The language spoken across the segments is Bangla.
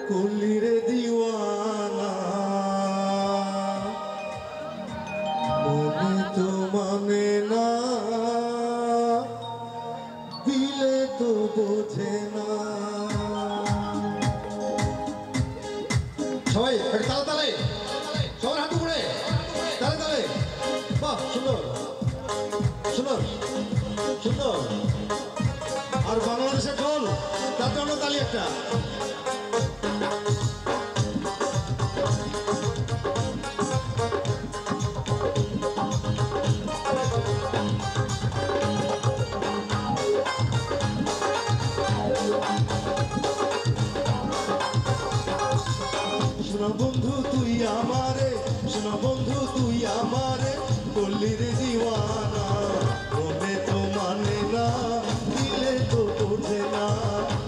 করলি রে দিওয়ানা, মনে তো মানে না, দিলে তো বোঝে না। সবাই তালে তালে, সবার হাত উপরে, তালে তালে। বাহ, সুন্দর সুন্দর সুন্দর। আর বাংলাদেশের ঢোল, তার জন্য তালি একটা। শোনা বন্ধু তুই আমারে, শোনা বন্ধু তুই আমারে, করলি রে দিওয়ানা, মনে তো মানে না, দিলে তো বোঝে না,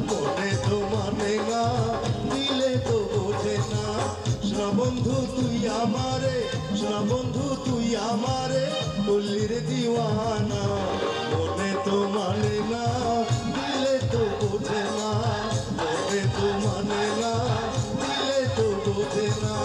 মনে তো মানে না, দিলে তো বোঝে না। শোনা বন্ধু তুই আমারে, শোনা বন্ধু তুই আমারে, করলি রে দিওয়ানা, মনে তো মানে না, দিলে তো বোঝে না, মনে তো মানে না, দিলে তো বোঝে না।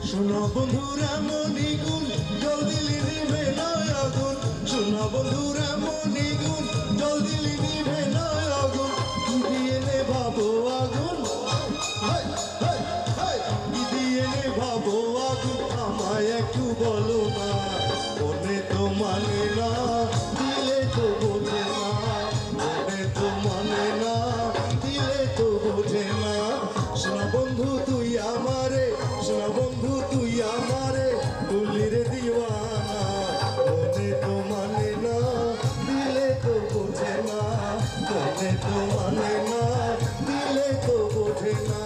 শোনা বন্ধুরা মনি গুণ, জল দিলি নিভে নয় আগুন, শোনা বন্ধুরা মনি গুণ, জল দিলি নিভে নয় আগুন, কি দিয়ে নেভাবো আগুন, কি দিয়ে নেভাবো আগুন, আমায় একটু বলো না, মনে তো মানে না, দিলে তো বোঝে না, মনে তো মানে না, দিলে তো বোঝে না। শোনা বন্ধু তুই আমারে, শোনা বন্ধু তুই আমারে, করলি রে দিওয়ানা, মনে তো মানে না, দিলে তো বোঝে না, মনে তো মানে না, দিলে তো বোঝে না।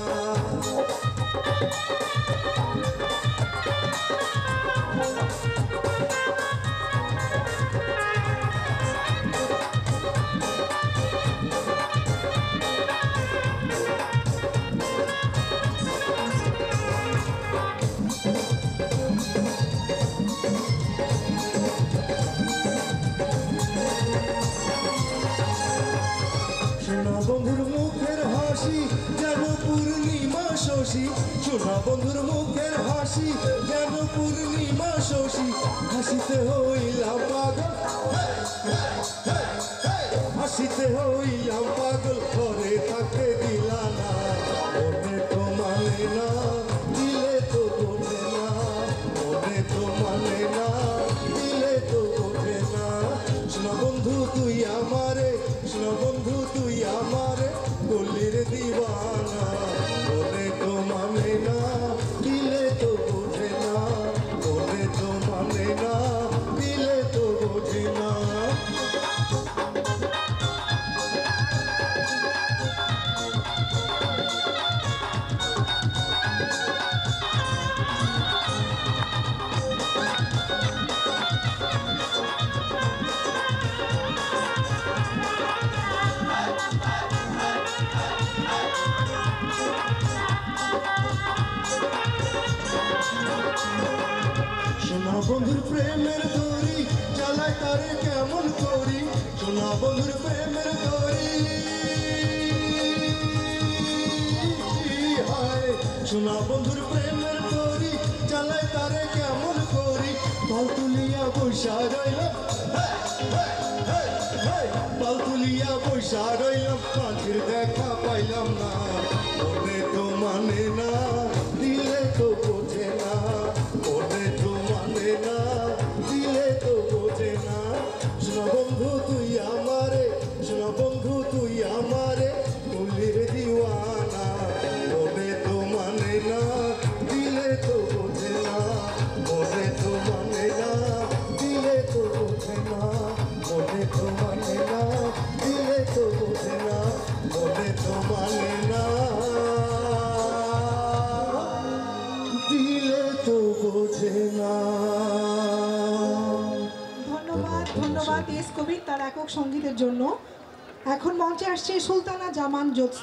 শোনা বন্ধুর মুখের হাসি যেন পূর্ণিমা শশী, শোনা বন্ধুর মুখের হাসি যেন পূর্ণিমা শশী, হাসিতে হইলাম পাগল, হাসিতে হইলাম পাগল, ঘরে থাকতে দিলা না, মনে তো মানে না, দিলে তো বোঝে না, মনে তো মানে না, দিলে তো বোঝে না। শোনা বন্ধু তুই আমারে, শোনা বন্ধু তুই আমারে, করলি রে দিওয়ানা, মনে তো মানে না, দিলে তো বোঝে না, মনে তো মানে না, দিলে তো বোঝে না। শোনা বন্ধুর প্রেমের দড়ি চালায় তারে কেমন করি, শোনা বন্ধুর প্রেমের দড়ি, হায় শোনা বন্ধুর প্রেমের দড়ি চালায় তারে কেমন করি, পাল তুলিয়া বৈশা রইলাম, পাল তুলিয়া বৈশা রইলাম, মাঝির দেখা পাইলাম না, মনে তো মানে না, দিলে তো বোঝে না, মনে তো মানে না, দিলে তো বোঝে না। শোনা বন্ধু তুই আমারে, শোনা বন্ধু তুই আমারে, করলি রে দিওয়ানা, মনে তো মানে না, দিলে তো বোঝে না, মনে তো মানে না, দিলে তো বোঝে না, মনে তো মানে না, দিলে তো বোঝে না, মনে তো মানে না। ধন্যবাদ এস কবির তার একক সঙ্গীতের জন্য। এখন মঞ্চে আসছে সুলতানা জামান জ্যোৎস্না।